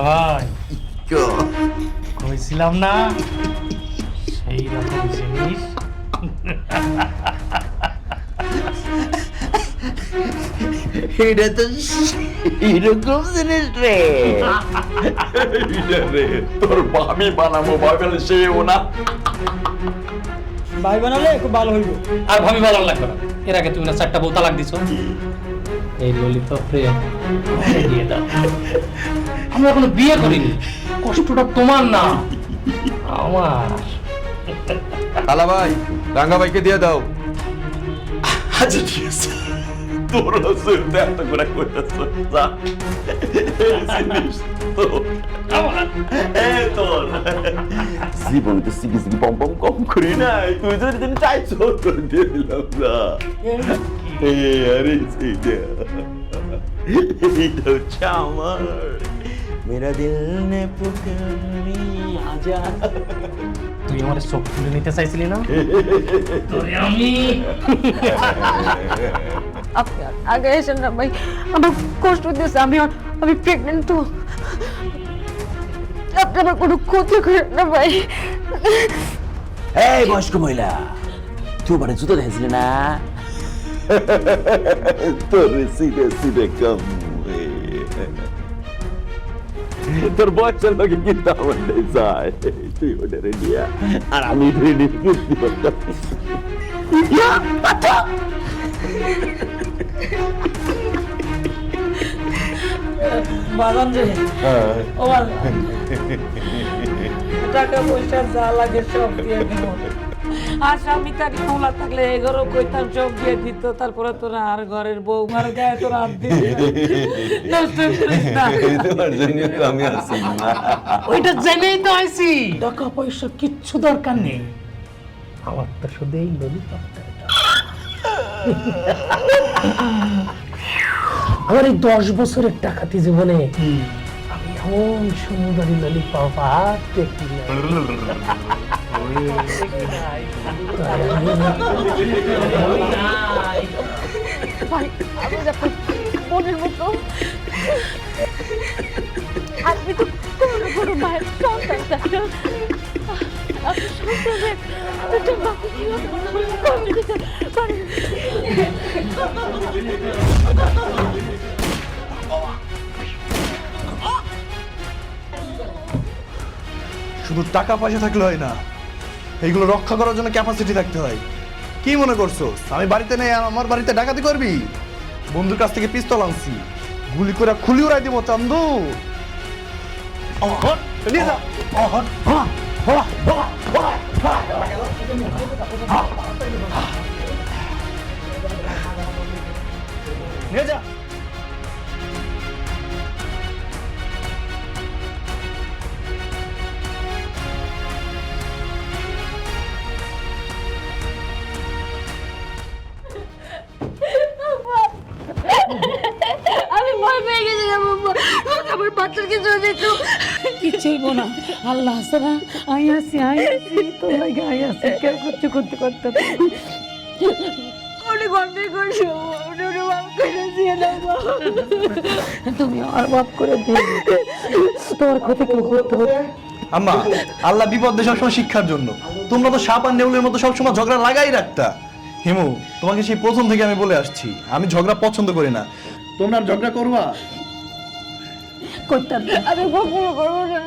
ভাই কইছিলাম না সেই রকম জিনিস। এটা তো এরকম জিনিস রে। তোর ভাবি বানাবো ভাবলে সেও না। ভাই বানালে খুব ভালো হইব। আর ভাবি ভালো লাগবে না, এর আগে তুমি না 4টা বউ তালাক দিছো। এই ললিপপ রে দিয়ে দাও। আমরা এখনো বিয়ে করিনি, কষ্টটা তোমার না আমার। আলা ভাই, রাঙ্গা ভাইকে দিয়ে দাও। আচ্ছা ঠিক আছে, তোর হচ্ছে এত করে কইতাছ যা। জিনিস তো আমার তোর জীবন তো সিগি সিগি পম পম কম করি নাই, তুই যদি দিন চাইছো তোর দিয়ে দিলাম না। আরে সেইটা এটা হচ্ছে আমার মেরা দিল নে পুকারি আজা। তুই আমার চোখ তুলে নিতে চাইছিলি না? তোরে আমি আপনি আগে এসেন না ভাই, আমার কষ্ট দিয়েছে। আমি প্রেগনেন্ট তো, আপনি আমার কোনো ক্ষতি করেন না ভাই। এই বয়স্ক মহিলা, তুই বারে জুতো দেখেছিলি না? তোর সিধে সিধে কম, তোর বয়সের লোকে কিন্তু আমার নেই যায়। তুই ওটা রেডিয়া আর আমি রেডি বুঝতে পারতাম। বাগান রে ও টাকা পয়সা যা লাগে সব দিয়ে দিব। আর স্বামী তাকে খোলা থাকলে এগারো কইতাম সব দিয়ে দিত। তারপরে তোরা আর ঘরের বউ মার গায়ে তোরা হাত দিবি নষ্ট করিস না। তোমার জন্য তো আমি আছি না। ওইটা জেনেই তো আইছি। টাকা পয়সা কিচ্ছু দরকার নেই, আমার তো শুধু এই ললিপপটা। আমার এই 10 বছরের টাকাতে জীবনে আমি এমন সুন্দরী ললিপপ আর দেখি ভাই আমি যখন মনের মতো, আপনি তো কোনো কোনো ভাইয়ের সন্তান থাকে। আপনি সন্তানের একটা বাকি করে দিতে পারেন। শুধু টাকা পয়সা থাকলে হয় না, এইগুলো রক্ষা করার জন্য ক্যাপাসিটি থাকতে হয়। কি মনে করছো আমি বাড়িতে নেই আর আমার বাড়িতে ডাকাতি করবি? বন্ধুর কাছ থেকে পিস্তল আনছি, গুলি করে খুলি উড়াই দিব চান্দু। নিয়ে যা। নিয়ে যা। আমি ভয় পেয়ে গেছি আমার বাচ্চার কিছু হয়েছে। কিছুই না, আল্লাহ আছে না, আমি আছি তোর লাগে আমি আছি। কেউ করতে করতে করতে উনি গন্ডে করছো, উনি মাফ করে দিয়ে দাও। তুমি আর মাফ করে দিয়ে তোর ক্ষতি কেউ করতে হবে। আম্মা, আল্লাহ বিপদ দেয় সবসময় শিক্ষার জন্য। তোমরা তো সাপ আর নেউলের মতো সবসময় ঝগড়া লাগাই রাখতা। হিমু, তোমাকে সেই প্রথম থেকে আমি বলে আসছি আমি ঝগড়া পছন্দ করি না। তোমরা আর ঝগড়া করবা? করতাম না। আমি কখনো করবো না।